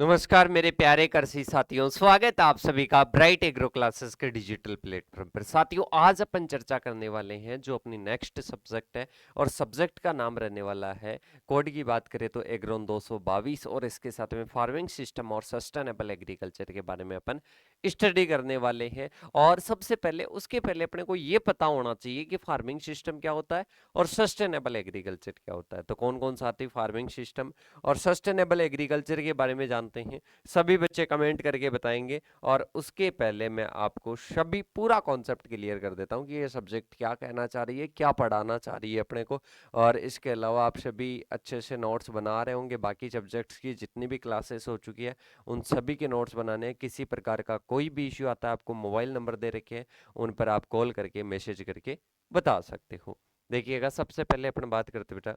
नमस्कार मेरे प्यारे कृषि साथियों, स्वागत है आप सभी का ब्राइट एग्रो क्लासेस के डिजिटल प्लेटफॉर्म पर। साथियों, आज अपन चर्चा करने वाले हैं जो अपनी नेक्स्ट सब्जेक्ट है और सब्जेक्ट का नाम रहने वाला है, कोड की बात करें तो एग्रोन 222, और इसके साथ में फार्मिंग सिस्टम और सस्टेनेबल एग्रीकल्चर के बारे में अपन स्टडी करने वाले हैं। और सबसे पहले उसके पहले अपने को ये पता होना चाहिए कि फार्मिंग सिस्टम क्या होता है और सस्टेनेबल एग्रीकल्चर क्या होता है। तो कौन कौन साथी फार्मिंग सिस्टम और सस्टेनेबल एग्रीकल्चर के बारे में जानते हैं, सभी बच्चे कमेंट करके बताएंगे। और उसके पहले मैं आपको सभी पूरा कॉन्सेप्ट क्लियर कर देता हूं कि ये सब्जेक्ट क्या कहना चाह रही है, क्या पढ़ाना चाह रही है अपने को। और इसके अलावा आप सभी अच्छे से नोट्स बना रहे होंगे, बाकी सब्जेक्ट्स की जितनी भी क्लासेस हो चुकी है उन सभी के नोट्स बनाने हैं। किसी प्रकार का कोई भी इश्यू आता है, आपको मोबाइल नंबर दे रखे हैं, उन पर आप कॉल करके मैसेज करके बता सकते हो। देखिएगा, सबसे पहले अपन बात करते बेटा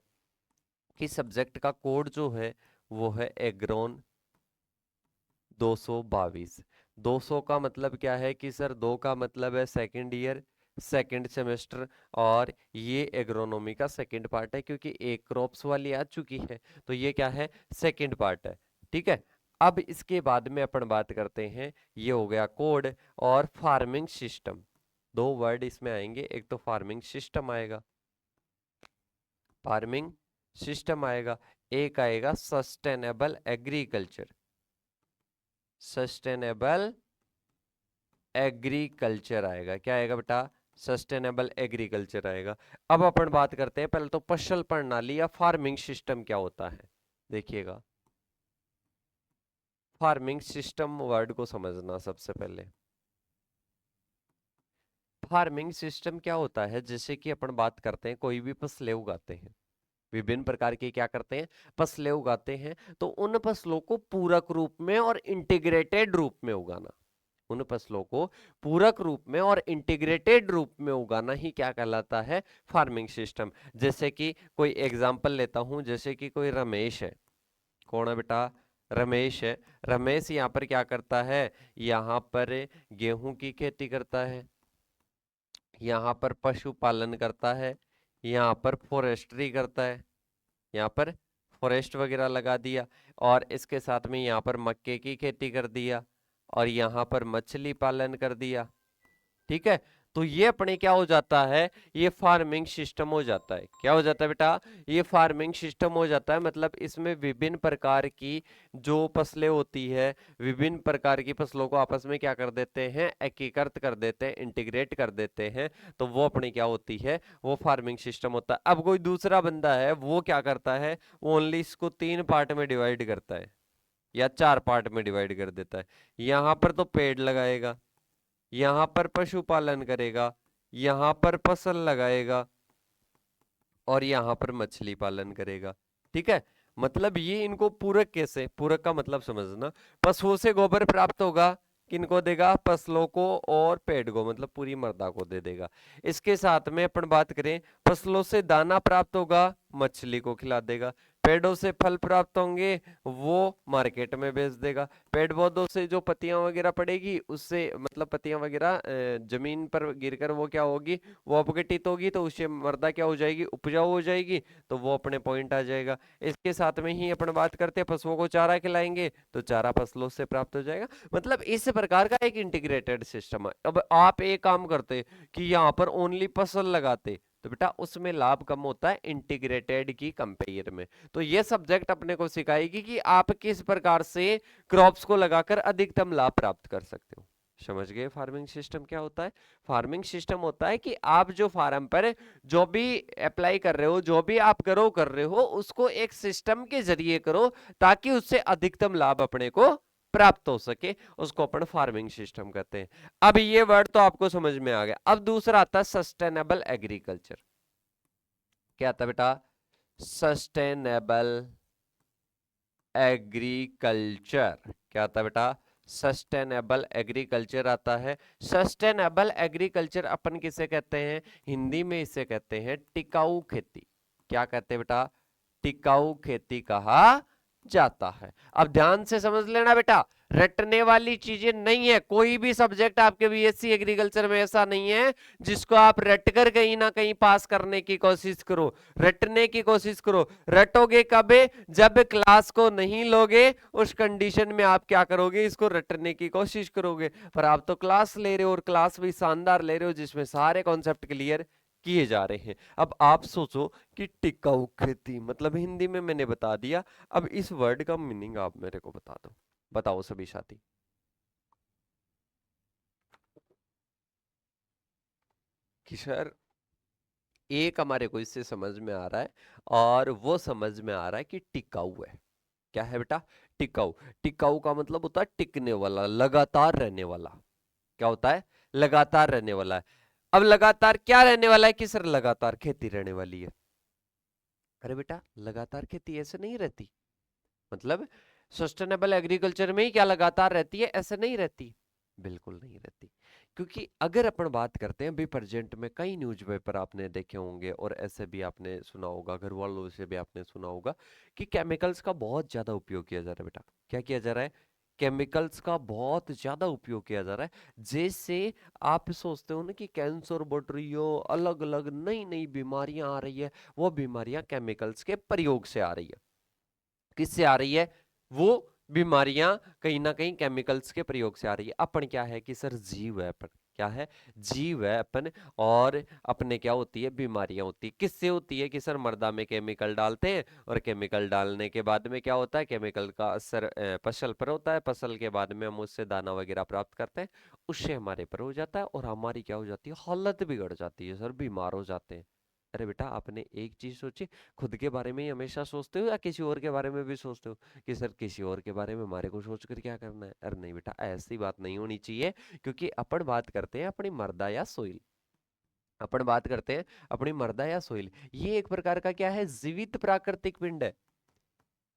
कि सब्जेक्ट का कोड जो है वो है एग्रोन 222। 200 का मतलब क्या है कि सर, 2 का मतलब है सेकंड ईयर, सेकंड सेमेस्टर। और ये एग्रोनॉमी का सेकंड पार्ट है, क्योंकि एक क्रॉप्स वाली आ चुकी है तो ये क्या है, सेकंड पार्ट है। ठीक है। अब इसके बाद में अपन बात करते हैं, ये हो गया कोड और फार्मिंग सिस्टम। दो वर्ड इसमें आएंगे, एक तो फार्मिंग सिस्टम आएगा, फार्मिंग सिस्टम आएगा, एक आएगा सस्टेनेबल एग्रीकल्चर, सस्टेनेबल एग्रीकल्चर आएगा। क्या आएगा बेटा, सस्टेनेबल एग्रीकल्चर आएगा। अब अपन बात करते हैं पहले तो फसल प्रणाली या फार्मिंग सिस्टम क्या होता है। देखिएगा, फार्मिंग सिस्टम वर्ड को समझना सबसे पहले। फार्मिंग सिस्टम क्या होता है, जैसे कि अपन बात करते हैं कोई भी फसलें उगाते हैं, विभिन्न प्रकार की क्या करते हैं, फसलें उगाते हैं, तो उन फसलों को पूरक रूप में और इंटीग्रेटेड रूप में उगाना, उन फसलों को पूरक रूप में और इंटीग्रेटेड रूप में उगाना ही क्या कहलाता है, फार्मिंग सिस्टम। जैसे कि कोई एग्जांपल लेता हूं, जैसे कि कोई रमेश है। कौन है बेटा, रमेश है। रमेश यहाँ पर क्या करता है, यहाँ पर गेहूं की खेती करता है, यहाँ पर पशुपालन करता है, यहाँ पर फॉरेस्ट्री करता है, यहाँ पर फॉरेस्ट वगैरह लगा दिया, और इसके साथ में यहाँ पर मक्के की खेती कर दिया, और यहाँ पर मछली पालन कर दिया। ठीक है। तो ये अपने क्या हो जाता है, ये फार्मिंग सिस्टम हो जाता है। क्या हो जाता है बेटा, ये फार्मिंग सिस्टम हो जाता है। मतलब इसमें विभिन्न प्रकार की जो फसलें होती है, विभिन्न प्रकार की फसलों को आपस में क्या कर देते हैं, एकीकृत कर देते हैं, इंटीग्रेट कर देते हैं। तो वो अपनी क्या होती है, वो फार्मिंग सिस्टम होता है। अब कोई दूसरा बंदा है, वो क्या करता है, वो ओनली इसको 3 पार्ट में डिवाइड करता है या 4 पार्ट में डिवाइड कर देता है। यहां पर तो पेड़ लगाएगा, यहां पर पशुपालन करेगा, यहां पर फसल लगाएगा, और यहां पर मछली पालन करेगा। ठीक है। मतलब ये इनको पूरक, कैसे पूरक का मतलब समझना, पशुओं से गोबर प्राप्त होगा, किनको देगा, फसलों को, और पेड़ को मतलब पूरी मृदा को दे देगा। इसके साथ में अपन बात करें, फसलों से दाना प्राप्त होगा, मछली को खिला देगा। पेड़ों से फल प्राप्त होंगे, वो मार्केट में बेच देगा। पेड़ पौधों से जो पत्तियां वगैरह पड़ेगी, उससे मतलब पत्तियां वगैरह जमीन पर गिरकर वो क्या होगी, वो अपघटित होगी, तो उससे मृदा क्या हो जाएगी, उपजाऊ हो जाएगी, तो वो अपने पॉइंट आ जाएगा। इसके साथ में ही अपन बात करते हैं, पशुओं को चारा खिलाएंगे तो चारा फसलों से प्राप्त हो जाएगा। मतलब इस प्रकार का एक इंटीग्रेटेड सिस्टम है। अब आप एक काम करते कि यहाँ पर ओनली फसल लगाते, तो बेटा उसमें लाभ कम होता है इंटीग्रेटेड की कंपेयर में। तो ये सब्जेक्ट अपने को सिखाएगी कि आप किस प्रकार से क्रॉप्स को लगाकर अधिकतम लाभ प्राप्त कर सकते हो। समझ गए फार्मिंग सिस्टम क्या होता है। फार्मिंग सिस्टम होता है कि आप जो फार्म पर जो भी अप्लाई कर रहे हो, जो भी आप ग्रो कर रहे हो, उसको एक सिस्टम के जरिए करो ताकि उससे अधिकतम लाभ अपने को प्राप्त हो सके, उसको अपन फार्मिंग सिस्टम कहते हैं। अब ये वर्ड तो आपको समझ में आ गया। अब दूसरा आता है सस्टेनेबल एग्रीकल्चर। क्या आता है बेटा, सस्टेनेबल एग्रीकल्चर। क्या आता है बेटा, सस्टेनेबल एग्रीकल्चर आता है। सस्टेनेबल एग्रीकल्चर अपन किसे कहते हैं, हिंदी में इसे कहते हैं टिकाऊ खेती। क्या कहते हैं बेटा, टिकाऊ खेती कहा जाता है। अब ध्यान से समझ लेना बेटा, रटने वाली चीजें नहीं है। कोई भी सब्जेक्ट आपके बीएससी एग्रीकल्चर में ऐसा नहीं है जिसको आप रट कर कहीं ना कहीं पास करने की कोशिश करो, रटने की कोशिश करो। रटोगे कब? जब क्लास को नहीं लोगे, उस कंडीशन में आप क्या करोगे, इसको रटने की कोशिश करोगे। पर आप तो क्लास ले रहे हो, और क्लास भी शानदार ले रहे हो जिसमें सारे कॉन्सेप्ट क्लियर किए जा रहे हैं। अब आप सोचो कि टिकाऊ खेती मतलब हिंदी में मैंने बता दिया, अब इस वर्ड का मीनिंग आप मेरे को बता दो। बताओ सभी साथी। कि सर एक हमारे को इससे समझ में आ रहा है, और वो समझ में आ रहा है कि टिकाऊ है। क्या है बेटा? टिकाऊ। टिकाऊ का मतलब होता है टिकने वाला, लगातार रहने वाला। क्या होता है? लगातार रहने वाला है। अब लगातार क्या रहने वाला है कि सर लगातार खेती रहने वाली है। अरे बेटा लगातार खेती ऐसे नहीं रहती। मतलब सस्टेनेबल एग्रीकल्चर में ही क्या लगातार रहती है? ऐसे नहीं रहती, बिल्कुल नहीं रहती। क्योंकि अगर अपन बात करते हैं अभी प्रेजेंट में, कई न्यूज़पेपर आपने देखे होंगे और ऐसे भी आपने सुना होगा, घर वालों से भी आपने सुना होगा कि केमिकल्स का बहुत ज्यादा उपयोग किया जा रहा है। बेटा क्या किया जा रहा है? केमिकल्स का बहुत ज्यादा उपयोग किया जा रहा है। जैसे आप सोचते हो ना कि कैंसर बढ़ रही हो, अलग अलग नई नई बीमारियां आ रही है, वो बीमारियां केमिकल्स के प्रयोग से आ रही है। किससे आ रही है? वो बीमारियां कहीं ना कहीं केमिकल्स के प्रयोग से आ रही है। अपन क्या है कि सर जीव है, अपन क्या है? जीव है अपन। और अपने क्या होती है? बीमारियां होती है। किससे होती है कि सर मर्दा में केमिकल डालते हैं, और केमिकल डालने के बाद में क्या होता है? केमिकल का असर फसल पर होता है, फसल के बाद में हम उससे दाना वगैरह प्राप्त करते हैं, उससे हमारे पर हो जाता है, और हमारी क्या हो जाती है? हालत बिगड़ जाती है सर, बीमार हो जाते हैं। अरे बेटा आपने एक चीज सोची, खुद के बारे में ही हमेशा सोचते हो या किसी और के बारे में भी सोचते हो कि सर किसी और के बारे में हमारे को सोच कर क्या करना है? अरे नहीं बेटा, ऐसी बात नहीं होनी चाहिए। क्योंकि अपन बात करते हैं अपनी मर्दा या सोइल, अपन बात करते हैं अपनी मर्दा या सोइल, ये एक प्रकार का क्या है? जीवित प्राकृतिक पिंड है।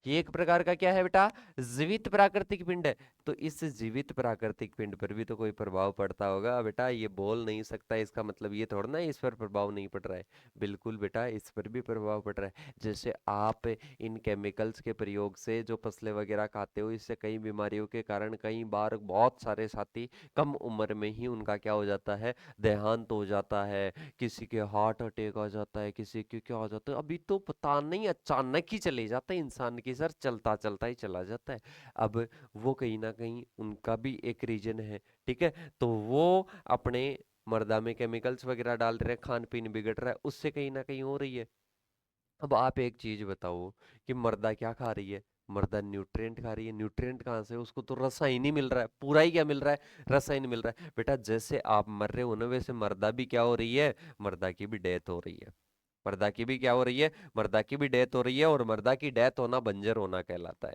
ये एक प्रकार का क्या है बेटा? जीवित प्राकृतिक पिंड है। तो इस जीवित प्राकृतिक पिंड पर भी तो कोई प्रभाव पड़ता होगा बेटा, ये बोल नहीं सकता, इसका मतलब ये थोड़ा ना इस पर प्रभाव नहीं पड़ रहा है। बिल्कुल बेटा इस पर भी प्रभाव पड़ रहा है। जैसे आप इन केमिकल्स के प्रयोग से जो फसलें वगैरह खाते हो, इससे कई बीमारियों के कारण कई बार बहुत सारे साथी कम उम्र में ही उनका क्या हो जाता है? देहांत हो जाता है। किसी के हार्ट अटैक आ जाता है, किसी के क्या आ जाता है, अभी तो पता नहीं, अचानक ही चले जाता है इंसान की सर, चलता चलता ही चला जाता है। अब वो कहीं ना कहीं उनका भी एक रीजन है। ठीक है, तो वो अपने मर्दा में केमिकल्स वगैरह डाल रहे हैं, खान पीन बिगड़ रहा है, उससे कहीं ना कहीं हो रही है। अब आप एक चीज बताओ कि मर्दा क्या खा रही है? मर्दा न्यूट्रिएंट खा रही है। न्यूट्रिएंट कहाँ से? उसको तो रसायन ही मिल रहा है, पूरा ही क्या मिल रहा है? रसायन मिल रहा है। बेटा जैसे आप मर रहे हो ना, वैसे मर्दा भी क्या हो रही है? मर्दा की भी डेथ हो रही है। मर्दा की भी क्या हो रही है? मर्दा की भी डेथ हो रही है। और मर्दा की डेथ होना बंजर होना कहलाता है।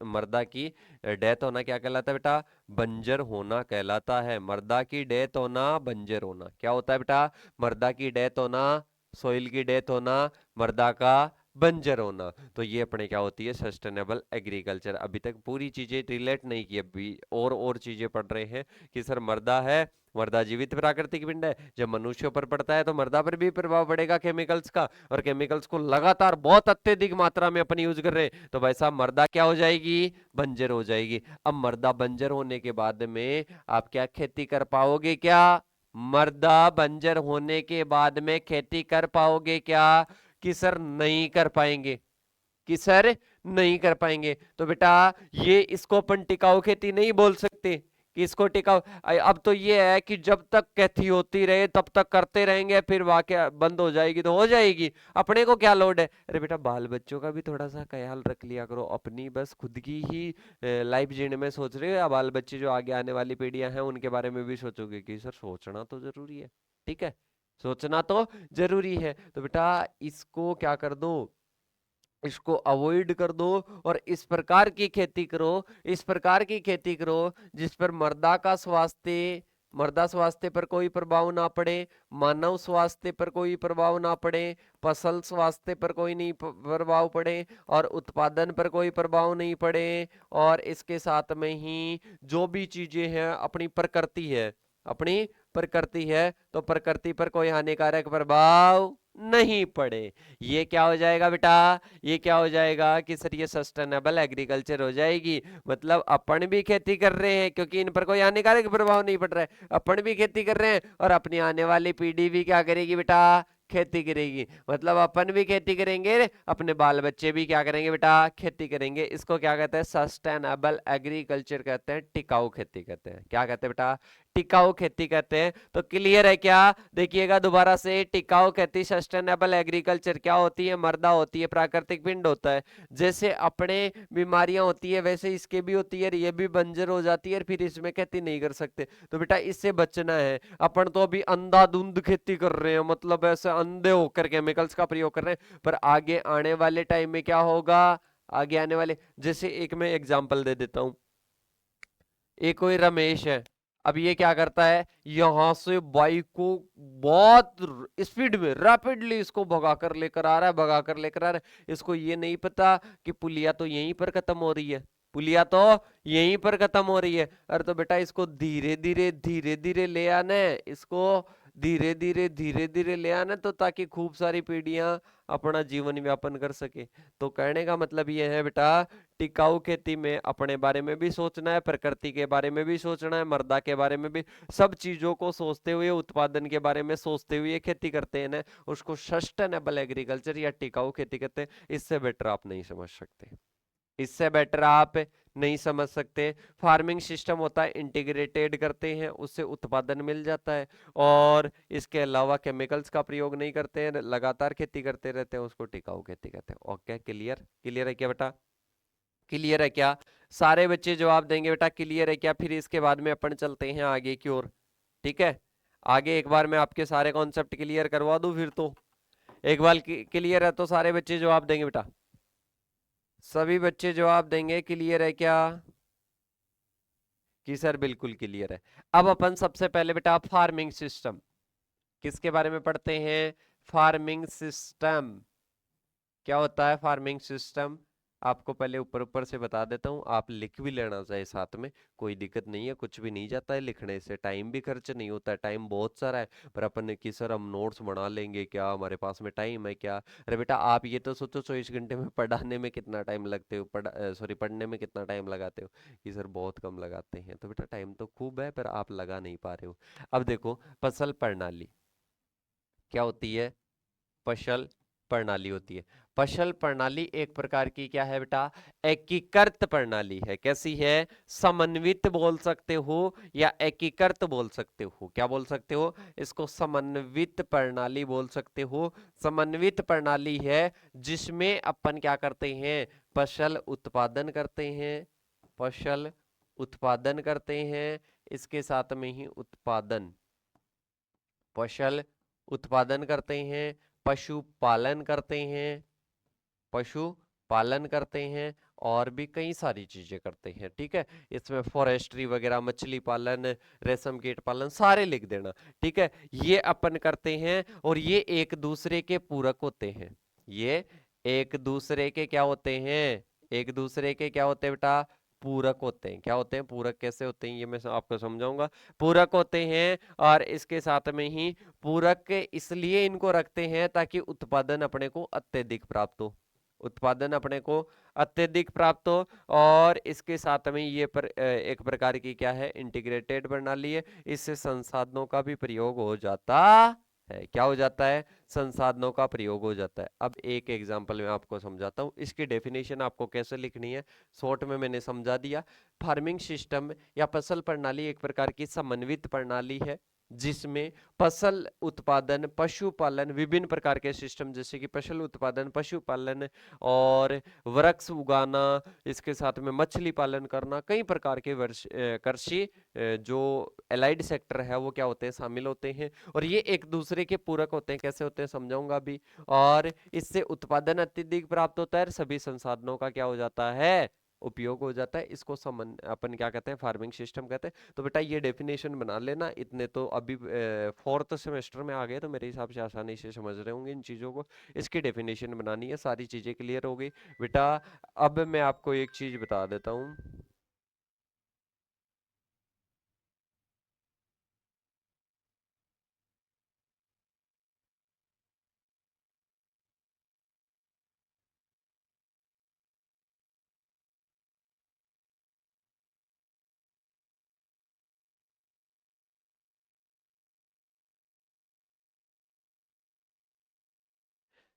मर्दा की डेथ होना क्या कहलाता है बेटा? बंजर होना कहलाता है। मर्दा की डेथ होना, बंजर होना क्या होता है बेटा? मर्दा की डेथ होना, सोइल की डेथ होना, मर्दा का बंजर होना। तो ये अपने क्या होती है? Sustainable agriculture. अभी तक पूरी चीजें रिलेट नहीं की, अभी और चीजें पढ़ रहे हैं कि सर मर्दा है, मर्दा जीवित प्राकृतिक पिंड है, जब मनुष्यों पर पड़ता है तो मर्दा पर भी प्रभाव पड़ेगा केमिकल्स का, और केमिकल्स को लगातार बहुत अत्यधिक मात्रा में अपन यूज कर रहे हैं, तो भाई साहब मर्दा क्या हो जाएगी? बंजर हो जाएगी। अब मर्दा बंजर होने के बाद में आप क्या खेती कर पाओगे क्या? मर्दा बंजर होने के बाद में खेती कर पाओगे क्या? कि सर नहीं कर पाएंगे, कि सर नहीं कर पाएंगे। तो बेटा ये इसको अपन टिकाऊ खेती नहीं बोल सकते कि इसको टिकाऊ। अब तो ये है कि जब तक खेती होती रहे तब तक करते रहेंगे, फिर वाकया बंद हो जाएगी तो हो जाएगी, अपने को क्या लोड है? अरे बेटा बाल बच्चों का भी थोड़ा सा ख्याल रख लिया करो, अपनी बस खुद की ही लाइफ जीने में सोच रहे हो, या बाल बच्चे जो आगे आने वाली पीढ़ियां हैं उनके बारे में भी सोचोगे? कि सर सोचना तो जरूरी है। ठीक है, सोचना तो जरूरी है। तो बेटा इसको क्या कर दो, इसको अवॉइड कर दो, और इस प्रकार की खेती करो, इस प्रकार की खेती करो जिस पर मर्दा स्वास्थ्य पर कोई प्रभाव ना पड़े, मानव स्वास्थ्य पर कोई प्रभाव ना पड़े, फसल स्वास्थ्य पर कोई नहीं प्रभाव पड़े, और उत्पादन पर कोई प्रभाव नहीं पड़े, और इसके साथ में ही जो भी चीजें हैं अपनी प्रकृति है, अपनी प्रकृति है, तो प्रकृति पर कोई हानिकारक प्रभाव नहीं पड़े। ये क्या हो जाएगा बेटा, ये क्या हो जाएगा कि सर ये सस्टेनेबल एग्रीकल्चर हो जाएगी। मतलब अपन भी खेती कर रहे हैं क्योंकि इन पर कोई हानिकारक प्रभाव नहीं पड़ रहा है, अपन भी खेती कर रहे हैं और अपनी आने वाली पीढ़ी भी क्या करेगी बेटा, खेती करेगी। मतलब अपन भी खेती करेंगे, अपने बाल बच्चे भी क्या करेंगे बेटा, खेती करेंगे। इसको क्या कहते हैं, सस्टेनेबल एग्रीकल्चर कहते हैं, टिकाऊ खेती कहते हैं। क्या कहते हैं बेटा, टिकाऊ खेती कहते हैं। तो क्लियर है क्या, देखिएगा दोबारा से, टिकाऊ खेती सस्टेनेबल एग्रीकल्चर क्या होती है, मर्दा होती है, प्राकृतिक पिंड होता है। जैसे अपने बीमारियां होती है वैसे इसके भी होती है, ये भी बंजर हो जाती है, फिर इसमें खेती नहीं कर सकते। तो बेटा इससे बचना है। अपन तो अभी अंधाधुंध खेती कर रहे हैं, मतलब ऐसे अंधे होकर केमिकल्स का प्रयोग कर रहे हैं, पर आगे आने वाले टाइम में क्या होगा, आगे आने वाले, जैसे एक मैं एग्जांपल दे देता हूं। एक कोई रमेश है, अब ये क्या करता है, यहां से बाइक को बहुत स्पीड में रैपिडली इसको भगा कर लेकर आ रहा है, भगा कर लेकर आ रहा है। इसको ये नहीं पता कि पुलिया तो यहीं पर खत्म हो रही है, पुलिया तो यहीं पर खत्म हो रही है। अरे तो बेटा इसको धीरे धीरे ले आना है, इसको धीरे धीरे ले आना, तो ताकि खूब सारी पीढ़ियां अपना जीवन यापन कर सके। तो कहने का मतलब ये है बेटा, टिकाऊ खेती में अपने बारे में भी सोचना है, प्रकृति के बारे में भी सोचना है, मर्दा के बारे में भी, सब चीजों को सोचते हुए, उत्पादन के बारे में सोचते हुए खेती करते हैं ना, उसको सस्टेनेबल एग्रीकल्चर या टिकाऊ खेती कहते हैं। इससे बेटर आप नहीं समझ सकते, इससे बेटर आप नहीं समझ सकते। फार्मिंग सिस्टम होता है इंटीग्रेटेड करते हैं, उससे उत्पादन मिल जाता है, और इसके अलावा केमिकल्स का प्रयोग नहीं करते हैं, लगातार खेती करते रहते हैं, उसको टिकाऊ खेती कहते हैं। ओके, क्लियर, क्लियर है क्या बेटा, क्लियर है क्या, सारे बच्चे जवाब देंगे बेटा, क्लियर है क्या। फिर इसके बाद में अपन चलते हैं आगे की ओर, ठीक है। आगे एक बार मैं आपके सारे कॉन्सेप्ट क्लियर करवा दूं, फिर तो एक बार क्लियर है तो सारे बच्चे जवाब देंगे बेटा, सभी बच्चे जवाब देंगे, क्लियर है क्या, कि सर बिल्कुल क्लियर है। अब अपन सबसे पहले बेटा फार्मिंग सिस्टम, किसके बारे में पढ़ते हैं, फार्मिंग सिस्टम। क्या होता है फार्मिंग सिस्टम, आपको पहले ऊपर ऊपर से बता देता हूँ, आप लिख भी लेना चाहे साथ में, कोई दिक्कत नहीं है, कुछ भी नहीं जाता है लिखने से, टाइम भी खर्च नहीं होता है, टाइम बहुत सारा है। पर अपन ने कि सर हम नोट्स बना लेंगे क्या, हमारे पास में टाइम है क्या। अरे बेटा आप ये तो सोचो 24 घंटे में पढ़ाने में कितना टाइम लगते हो, सॉरी पढ़ने में कितना टाइम लगाते हो, कि सर बहुत कम लगाते हैं। तो बेटा टाइम तो खूब है, पर आप लगा नहीं पा रहे हो। अब देखो, फसल प्रणाली क्या होती है, फसल प्रणाली होती है। फसल प्रणाली एक प्रकार की क्या है बेटा, एकीकृत प्रणाली है। कैसी है, समन्वित बोल सकते हो या एकीकृत बोल सकते हो। क्या बोल सकते हो, इसको समन्वित प्रणाली बोल सकते हो। समन्वित प्रणाली है जिसमें अपन क्या करते हैं, फसल उत्पादन करते हैं, फसल उत्पादन करते हैं, इसके साथ में ही उत्पादन, फसल उत्पादन करते हैं, पशुपालन करते हैं, पशुपालन करते हैं, और भी कई सारी चीजें करते हैं। ठीक है, इसमें फॉरेस्ट्री वगैरह, मछली पालन, रेशम कीट पालन, सारे लिख देना। ठीक है, ये अपन करते हैं, और ये एक दूसरे के पूरक होते हैं। ये एक दूसरे के क्या होते हैं, एक दूसरे के क्या होते हैं बेटा, पूरक होते हैं। क्या होते हैं, पूरक कैसे होते हैं, ये मैं आपको समझाऊंगा। पूरक होते हैं, और इसके साथ में ही पूरक इसलिए इनको रखते हैं ताकि उत्पादन अपने को अत्यधिक प्राप्त हो, उत्पादन अपने को अत्यधिक प्राप्त हो। और इसके साथ में ये एक प्रकार की क्या है, इंटीग्रेटेड प्रणाली है। इससे संसाधनों का भी प्रयोग हो जाता है। क्या हो जाता है, संसाधनों का प्रयोग हो जाता है। अब एक एग्जांपल मैं आपको समझाता हूँ, इसकी डेफिनेशन आपको कैसे लिखनी है, शॉर्ट में मैंने समझा दिया। फार्मिंग सिस्टम या फसल प्रणाली एक प्रकार की समन्वित प्रणाली है जिसमें फसल उत्पादन, पशुपालन, विभिन्न प्रकार के सिस्टम, जैसे कि फसल उत्पादन, पशुपालन और वृक्ष उगाना, इसके साथ में मछली पालन करना, कई प्रकार के कृषि जो एलाइड सेक्टर है वो क्या होते हैं, शामिल होते हैं। और ये एक दूसरे के पूरक होते हैं। कैसे होते हैं समझाऊंगा अभी। और इससे उत्पादन अत्यधिक प्राप्त होता है, सभी संसाधनों का क्या हो जाता है, उपयोग हो जाता है। इसको अपन क्या कहते हैं, फार्मिंग सिस्टम कहते हैं। तो बेटा ये डेफिनेशन बना लेना, इतने तो अभी फोर्थ सेमेस्टर में आ गए, तो मेरे हिसाब से आसानी से समझ रहे होंगे इन चीज़ों को। इसकी डेफिनेशन बनानी है, सारी चीज़ें क्लियर हो गई बेटा। अब मैं आपको एक चीज़ बता देता हूँ।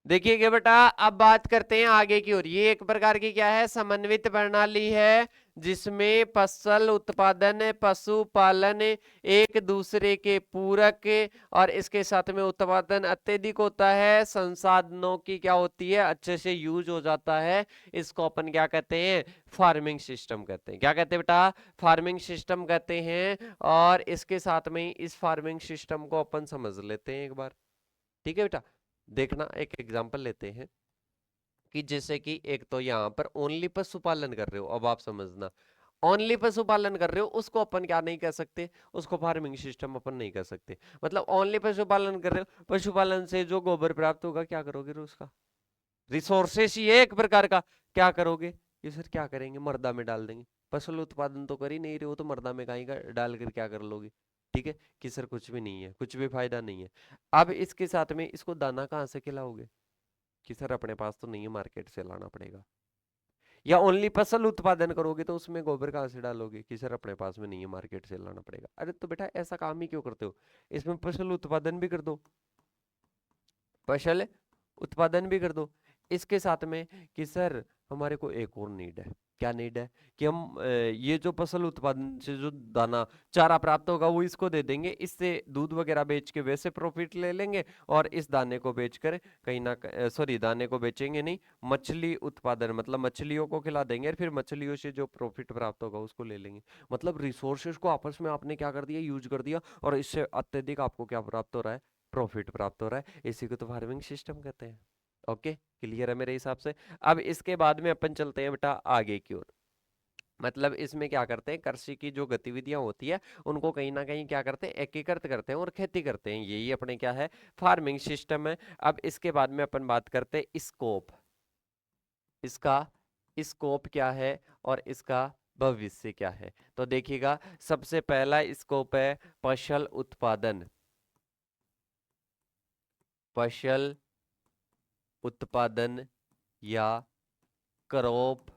देखिएगा बेटा, अब बात करते हैं आगे की ओर। ये एक प्रकार की क्या है, समन्वित प्रणाली है, जिसमें फसल उत्पादन, पशुपालन एक दूसरे के पूरक, और इसके साथ में उत्पादन अत्यधिक होता है, संसाधनों की क्या होती है, अच्छे से यूज हो जाता है। इसको अपन क्या कहते हैं, फार्मिंग सिस्टम कहते हैं। क्या कहते हैं बेटा, फार्मिंग सिस्टम कहते हैं। और इसके साथ में इस फार्मिंग सिस्टम को अपन समझ लेते हैं एक बार। ठीक है बेटा, देखना एक एग्जांपल लेते हैं कि जैसे कि एक तो यहाँ पर ओनली पशुपालन कर रहे हो, अब आप समझना, ओनली पशुपालन कर रहे हो उसको अपन क्या नहीं कह सकते, उसको फार्मिंग सिस्टम अपन नहीं कह सकते। मतलब ओनली पशुपालन कर रहे हो, पशुपालन से जो गोबर प्राप्त होगा क्या करोगे उसका, रिसोर्सेस ही है एक प्रकार का। क्या करोगे, ये सर क्या करेंगे, मर्दा में डाल देंगे। फसल उत्पादन तो कर ही नहीं रहे हो, तो मर्दा में कहीं का डाल कर क्या कर लोगे। ठीक है कि सर कुछ भी नहीं है, कुछ भी फायदा नहीं है। अब इसके साथ में इसको दाना कहाँ से खिलाओगे, कि सर अपने पास तो नहीं है, मार्केट से लाना पड़ेगा। या ओनली फसल उत्पादन करोगे तो उसमें गोबर कहाँ से डालोगे, कि सर अपने पास में नहीं है, मार्केट से लाना पड़ेगा। अरे तो बेटा ऐसा काम ही क्यों करते हो, इसमें फसल उत्पादन भी कर दो, फसल उत्पादन भी कर दो। इसके साथ में कि सर हमारे को एक और नीड है, क्या नीड है, कि हम ये जो फसल उत्पादन से जो दाना चारा प्राप्त होगा वो इसको दे देंगे, इससे दूध वगैरह बेच के वैसे प्रॉफिट ले लेंगे, और इस दाने को बेचकर कहीं ना, सॉरी दाने को बेचेंगे नहीं, मछली उत्पादन मतलब मछलियों को खिला देंगे, और फिर मछलियों से जो प्रॉफिट प्राप्त होगा उसको ले लेंगे। मतलब रिसोर्सेज को आपस में आपने क्या कर दिया, यूज कर दिया, और इससे अत्यधिक आपको क्या प्राप्त हो रहा है, प्रॉफिट प्राप्त हो रहा है। इसी को तो फार्मिंग सिस्टम कहते हैं। ओके, क्लियर है मेरे हिसाब से। अब इसके बाद में अपन चलते हैं बेटा आगे की ओर। मतलब इसमें क्या करते हैं, कृषि की जो गतिविधियां होती है उनको कहीं ना कहीं क्या करते हैं, एकीकृत करते हैं और खेती करते हैं, यही अपने क्या है, फार्मिंग सिस्टम है। अब इसके बाद में अपन बात करते हैं स्कोप, इसका स्कोप क्या है और इसका भविष्य क्या है। तो देखिएगा, सबसे पहला स्कोप है फसल उत्पादन, फसल उत्पादन या क्रॉप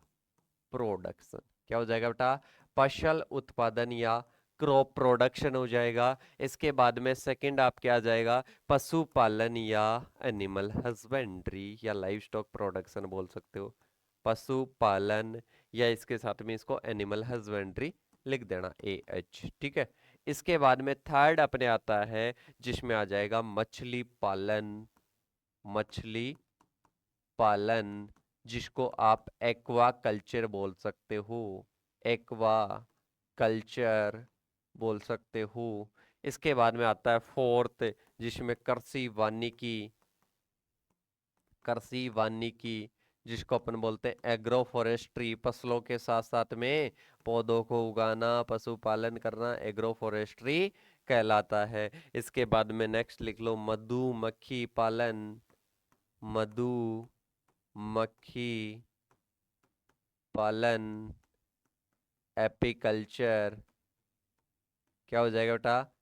प्रोडक्शन। क्या हो जाएगा बेटा, फसल उत्पादन या क्रॉप प्रोडक्शन हो जाएगा। इसके बाद में सेकंड आपके आ जाएगा पशुपालन या एनिमल हस्बेंड्री या लाइव स्टॉक प्रोडक्शन बोल सकते हो, पशुपालन, या इसके साथ में इसको एनिमल हस्बेंड्री लिख देना AH। ठीक है, इसके बाद में थर्ड अपने आता है जिसमें आ जाएगा मछली पालन, मछली पालन, जिसको आप एक्वा कल्चर बोल सकते हो, एक्वा कल्चर बोल सकते हो। इसके बाद में आता है फोर्थ, जिसमें कृषि वानिकी, कृषि वानिकी जिसको अपन बोलते हैं एग्रो फॉरेस्ट्री, फसलों के साथ साथ में पौधों को उगाना, पशुपालन करना, एग्रो फॉरेस्ट्री कहलाता है। इसके बाद में नेक्स्ट लिख लो मधुमक्खी पालन, मधुमक्खी पालन, एपीकल्चर। क्या हो जाएगा बेटा,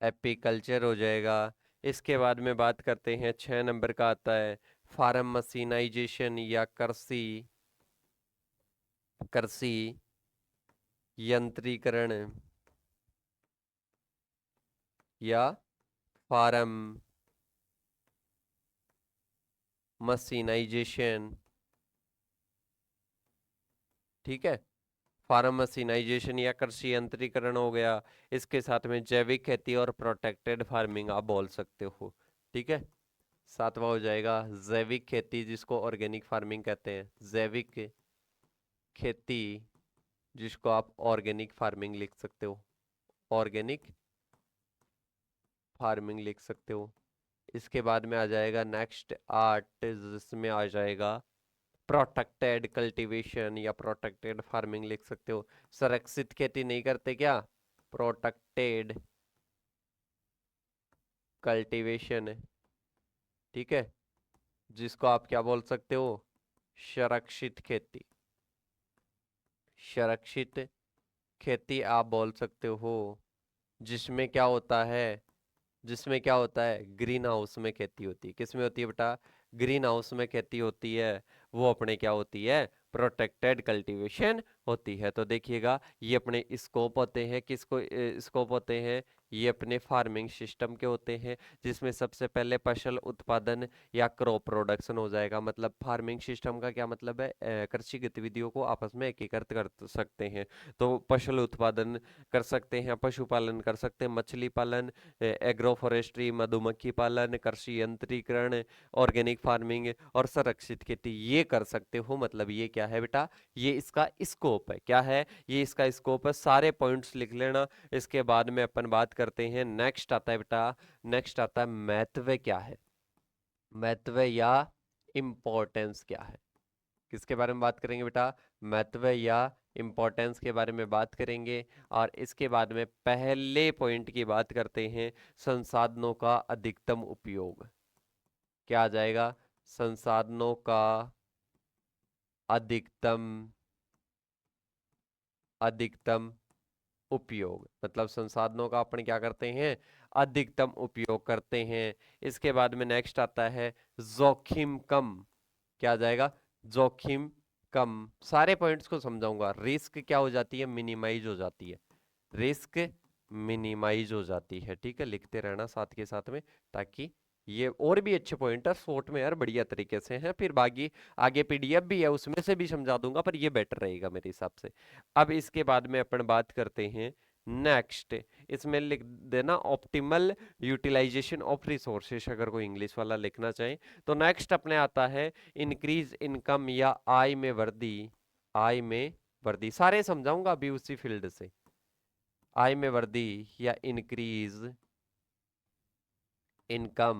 एपीकल्चर हो जाएगा। इसके बाद में बात करते हैं 6 नंबर का आता है फार्म मशीनाइजेशन या कृषि, कृषि यंत्रीकरण या फार्म मशीनाइजेशन। ठीक है, फार्म मशीनाइजेशन या कृषि यंत्रीकरण हो गया। इसके साथ में जैविक खेती और प्रोटेक्टेड फार्मिंग आप बोल सकते हो। ठीक है, सातवां हो जाएगा जैविक खेती, जिसको ऑर्गेनिक फार्मिंग कहते हैं, जैविक खेती जिसको आप ऑर्गेनिक फार्मिंग लिख सकते हो, ऑर्गेनिक फार्मिंग लिख सकते हो। इसके बाद में आ जाएगा नेक्स्ट आर्ट, जिसमें आ जाएगा प्रोटेक्टेड कल्टीवेशन या प्रोटेक्टेड फार्मिंग लिख सकते हो। संरक्षित खेती नहीं करते क्या, प्रोटेक्टेड कल्टीवेशन। ठीक है, जिसको आप क्या बोल सकते हो, सुरक्षित खेती, सुरक्षित खेती आप बोल सकते हो। जिसमें क्या होता है, जिसमें क्या होता है, ग्रीन हाउस में खेती होती है। किस में होती है बेटा, ग्रीन हाउस में खेती होती है, वो अपने क्या होती है, प्रोटेक्टेड कल्टीवेशन होती है। तो देखिएगा ये अपने स्कोप होते हैं, किसको स्कोप होते हैं, ये अपने फार्मिंग सिस्टम के होते हैं, जिसमें सबसे पहले फसल उत्पादन या क्रॉप प्रोडक्शन हो जाएगा। मतलब फार्मिंग सिस्टम का क्या मतलब है, कृषि गतिविधियों को आपस में एकीकृत कर सकते हैं। तो फसल उत्पादन कर सकते हैं, पशुपालन कर सकते हैं, मछली पालन, एग्रो फॉरेस्ट्री, मधुमक्खी पालन, कृषि यंत्रीकरण, ऑर्गेनिक फार्मिंग और संरक्षित खेती, ये कर सकते हो। मतलब ये क्या है बेटा, ये इसका स्कोप है। क्या है, ये इसका स्कोप है। सारे पॉइंट्स लिख लेना। इसके बाद में अपन बात करते हैं, नेक्स्ट आता है बेटा, नेक्स्ट आता है महत्व क्या है, महत्व या इंपॉर्टेंस क्या है। किसके बारे में बात करेंगे बेटा, महत्व या इंपॉर्टेंस के बारे में बात करेंगे। और इसके बाद में पहले पॉइंट की बात करते हैं, संसाधनों का अधिकतम उपयोग। क्या आ जाएगा, संसाधनों का अधिकतम अधिकतम उपयोग। मतलब संसाधनों का अपन क्या करते हैं, अधिकतम उपयोग करते हैं। इसके बाद में नेक्स्ट आता है जोखिम कम। क्या आ जाएगा, जोखिम कम। सारे पॉइंट्स को समझाऊंगा। रिस्क क्या हो जाती है, मिनिमाइज हो जाती है, रिस्क मिनिमाइज हो जाती है। ठीक है, लिखते रहना साथ के साथ में, ताकि ये और भी अच्छे पॉइंट है शॉर्ट में यार, बढ़िया तरीके से हैं। फिर बाकी आगे पीडीएफ भी है, उसमें से भी समझा दूंगा, पर ये बेटर रहेगा मेरे हिसाब से। अब इसके बाद में अपन बात करते हैं नेक्स्ट। इसमें लिख देना ऑप्टिमल यूटिलाइजेशन ऑफ रिसोर्सेस, अगर कोई इंग्लिश वाला लिखना चाहे तो। नेक्स्ट अपने आता है इंक्रीज इनकम या आय में वृद्धि। आय में वृद्धि सारे समझाऊंगा अभी उसी फील्ड से। आय में वृद्धि या इंक्रीज इनकम,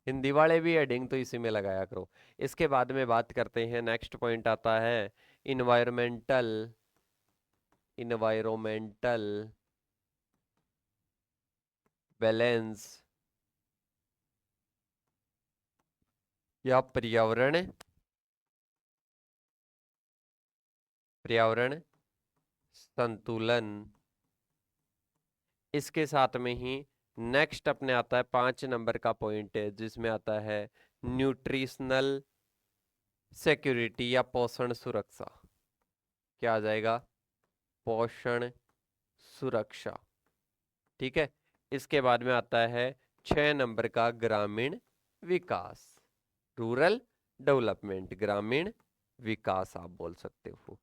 हिंदी वाले भी हेडिंग तो इसी में लगाया करो। इसके बाद में बात करते हैं, नेक्स्ट पॉइंट आता है इन्वायरमेंटल इन्वायरमेंटल बैलेंस या पर्यावरण पर्यावरण संतुलन। इसके साथ में ही नेक्स्ट अपने आता है 5 नंबर का पॉइंट है, जिसमें आता है न्यूट्रिशनल सिक्योरिटी या पोषण सुरक्षा। क्या आ जाएगा, पोषण सुरक्षा। ठीक है, इसके बाद में आता है 6 नंबर का ग्रामीण विकास, रूरल डेवलपमेंट, ग्रामीण विकास आप बोल सकते हो।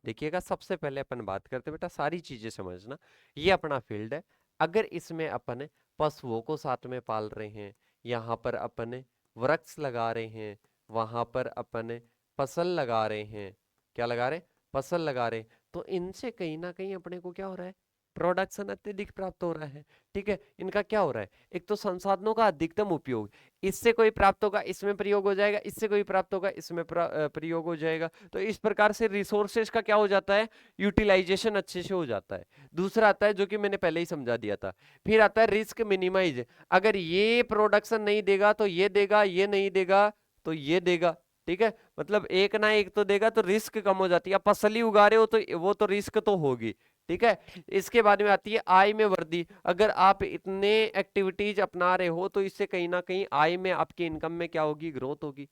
देखिएगा, सबसे पहले अपन बात करते हैं बेटा, सारी चीजें समझना, ये अपना फील्ड है। अगर इसमें अपन पशुओं को साथ में पाल रहे हैं, यहाँ पर अपन वृक्ष लगा रहे हैं, वहां पर अपन फसल लगा रहे हैं, क्या लगा रहे, फसल लगा रहे हैं, तो इनसे कहीं ना कहीं अपने को क्या हो रहा है, प्रोडक्शन अत्यधिक प्राप्त हो रहा है। ठीक है, इनका क्या हो रहा है, एक तो संसाधनों का अधिकतम उपयोग, इससे कोई प्राप्त होगा इसमें प्रयोग हो जाएगा, इससे कोई प्राप्त होगा इसमें प्रयोग हो जाएगा। तो इस प्रकार से रिसोर्सेज का क्या हो जाता है, यूटिलाइजेशन अच्छे से हो जाता है। दूसरा आता है जो कि मैंने पहले ही समझा दिया था, फिर आता है रिस्क मिनिमाइज। अगर ये प्रोडक्शन नहीं देगा तो ये देगा, ये नहीं देगा तो ये देगा। ठीक है, मतलब एक ना एक तो देगा, तो रिस्क कम हो जाती है। आप फसल ही उगा रहे हो तो वो तो रिस्क तो होगी। ठीक है, इसके बाद में आती है आय में वृद्धि। अगर आप इतने एक्टिविटीज अपना रहे हो तो इससे कहीं ना कहीं आय में, आपकी इनकम में क्या होगी, ग्रोथ होगी।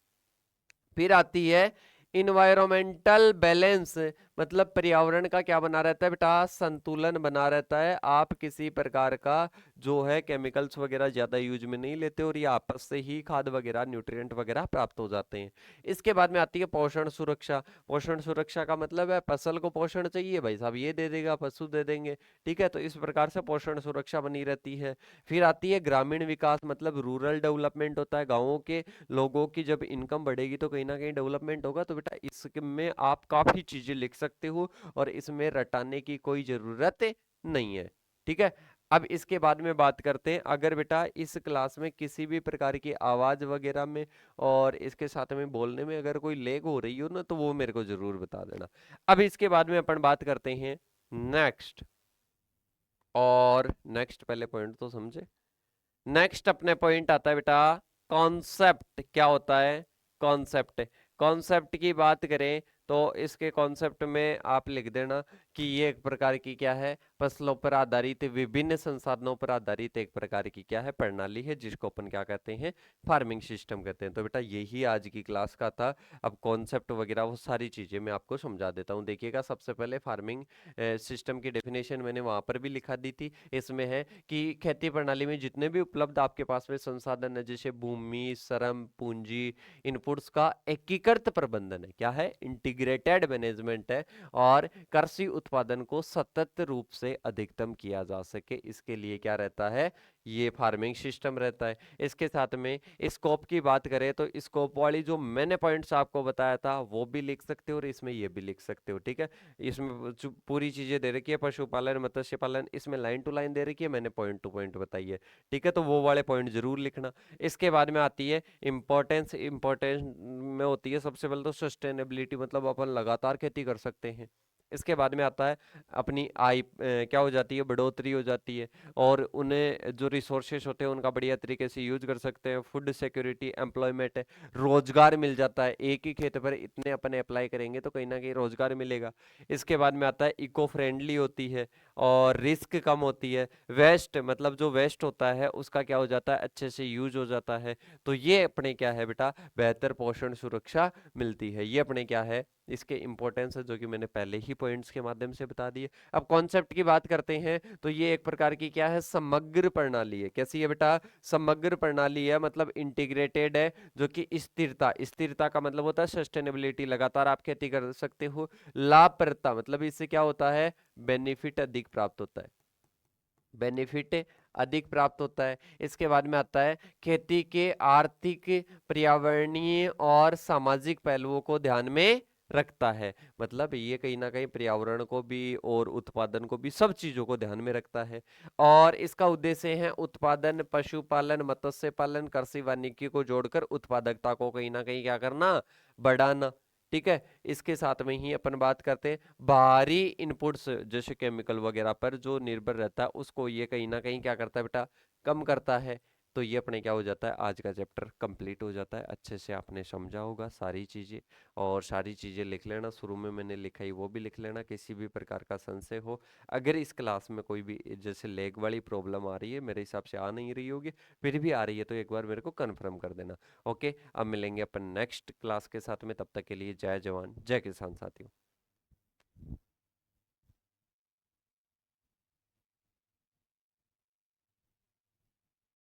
फिर आती है इन्वायरमेंटल बैलेंस, मतलब पर्यावरण का क्या बना रहता है बेटा, संतुलन बना रहता है। आप किसी प्रकार का जो है केमिकल्स वगैरह ज्यादा यूज में नहीं लेते, और ये आपस से ही खाद वगैरह न्यूट्रिएंट वगैरह प्राप्त हो जाते हैं। इसके बाद में आती है पोषण सुरक्षा। पोषण सुरक्षा का मतलब है फसल को पोषण चाहिए भाई साहब, ये दे देगा, पशु दे देंगे। ठीक है, तो इस प्रकार से पोषण सुरक्षा बनी रहती है। फिर आती है ग्रामीण विकास, मतलब रूरल डेवलपमेंट होता है। गाँवों के लोगों की जब इनकम बढ़ेगी तो कहीं ना कहीं डेवलपमेंट होगा। तो बेटा इसमें आप काफी चीजें लिख सकते हो, और इसमें रटाने की कोई जरूरत नहीं है। ठीक है, अब इसके बाद में बात करते हैं, अगर बेटा इस क्लास में किसी भी प्रकार की आवाज वगैरह में और इसके साथ में बोलने में अगर कोई लेग हो रही हो ना, तो वो मेरे को जरूर बता देना। अब इसके बाद में अपन बात करते हैं नेक्स्ट, और नेक्स्ट पहले पॉइंट तो समझे। नेक्स्ट अपने पॉइंट आता है बेटा कॉन्सेप्ट। क्या होता है कॉन्सेप्ट, कॉन्सेप्ट की बात करें तो इसके कॉन्सेप्ट में आप लिख देना कि ये एक प्रकार की क्या है, फसलों पर आधारित विभिन्न संसाधनों पर आधारित एक प्रकार की क्या है, प्रणाली है, जिसको अपन क्या कहते हैं, फार्मिंग सिस्टम कहते हैं। तो बेटा यही आज की क्लास का था। अब कॉन्सेप्ट वगैरह वो सारी चीजें मैं आपको समझा देता हूँ। देखिएगा, सबसे पहले फार्मिंग सिस्टम की डेफिनेशन मैंने वहां पर भी लिखा दी थी। इसमें है कि खेती प्रणाली में जितने भी उपलब्ध आपके पास में संसाधन है, जैसे भूमि, श्रम, पूंजी, इनपुट्स का एकीकृत प्रबंधन है, क्या है, इंटीग्रेटेड मैनेजमेंट है, और कृषि उत्पादन को सतत रूप से अधिकतम किया जा सके, इसके लिए क्या रहता है, ये फार्मिंग सिस्टम रहता है। इसके साथ में स्कोप की बात करें तो स्कोप वाली जो मैंने पॉइंट्स आपको बताया था वो भी लिख सकते हो और इसमें ये भी लिख सकते हो, ठीक है। इसमें पूरी चीजें दे रखी है, पशुपालन, मत्स्य पालन, इसमें लाइन टू लाइन दे रखी है, मैंने पॉइंट टू पॉइंट बताई है, ठीक है। तो वो वाले पॉइंट जरूर लिखना। इसके बाद में आती है इंपॉर्टेंस। इंपॉर्टेंस में होती है सबसे पहले तो सस्टेनेबिलिटी, मतलब अपन लगातार खेती कर सकते हैं। इसके बाद में आता है अपनी आय क्या हो जाती है, बढ़ोतरी हो जाती है, और उन्हें जो रिसोर्सेस होते हैं उनका बढ़िया तरीके से यूज कर सकते हैं। फूड सिक्योरिटी, एम्प्लॉयमेंट है, रोजगार मिल जाता है, एक ही खेत पर इतने अपने अप्लाई करेंगे तो कहीं ना कहीं रोजगार मिलेगा। इसके बाद में आता है इको फ्रेंडली होती है और रिस्क कम होती है। वेस्ट, मतलब जो वेस्ट होता है उसका क्या हो जाता है, अच्छे से यूज हो जाता है। तो ये अपने क्या है बेटा, बेहतर पोषण सुरक्षा मिलती है। ये अपने क्या है, इसके इंपॉर्टेंस है, जो कि मैंने पहले ही पॉइंट्स के माध्यम से बता दिए। अब कॉन्सेप्ट की बात करते हैं तो ये एक प्रकार की क्या है, समग्र प्रणाली है। कैसी है बेटा, समग्र प्रणाली है, मतलब इंटीग्रेटेड है, जो कि स्थिरता, स्थिरता का मतलब होता है सस्टेनेबिलिटी, लगातार आप खेती कर सकते हो। लाभप्रदता, मतलब इससे क्या होता है, बेनिफिट अधिक प्राप्त होता है, बेनिफिट अधिक प्राप्त होता है। इसके बाद में आता है खेती के आर्थिक, पर्यावरणीय और सामाजिक पहलुओं को ध्यान में रखता है, मतलब ये कहीं ना कहीं पर्यावरण को भी और उत्पादन को भी, सब चीजों को ध्यान में रखता है। और इसका उद्देश्य है उत्पादन, पशुपालन, मत्स्य पालन, कृषि वानिकी को जोड़कर उत्पादकता को कहीं ना कहीं क्या करना, बढ़ाना, ठीक है। इसके साथ में ही अपन बात करते हैं बाहरी इनपुट्स जैसे केमिकल वगैरह पर जो निर्भर रहता है, उसको ये कहीं ना कहीं क्या करता है बेटा, कम करता है। तो ये अपने क्या हो जाता है, आज का चैप्टर कंप्लीट हो जाता है। अच्छे से आपने समझा होगा सारी चीजें, और सारी चीजें लिख लेना, शुरू में मैंने लिखाई वो भी लिख लेना। किसी भी प्रकार का संशय हो, अगर इस क्लास में कोई भी जैसे लेग वाली प्रॉब्लम आ रही है, मेरे हिसाब से आ नहीं रही होगी, फिर भी आ रही है तो एक बार मेरे को कन्फर्म कर देना। ओके, अब मिलेंगे अपन नेक्स्ट क्लास के साथ में, तब तक के लिए जय जवान जय किसान साथियों।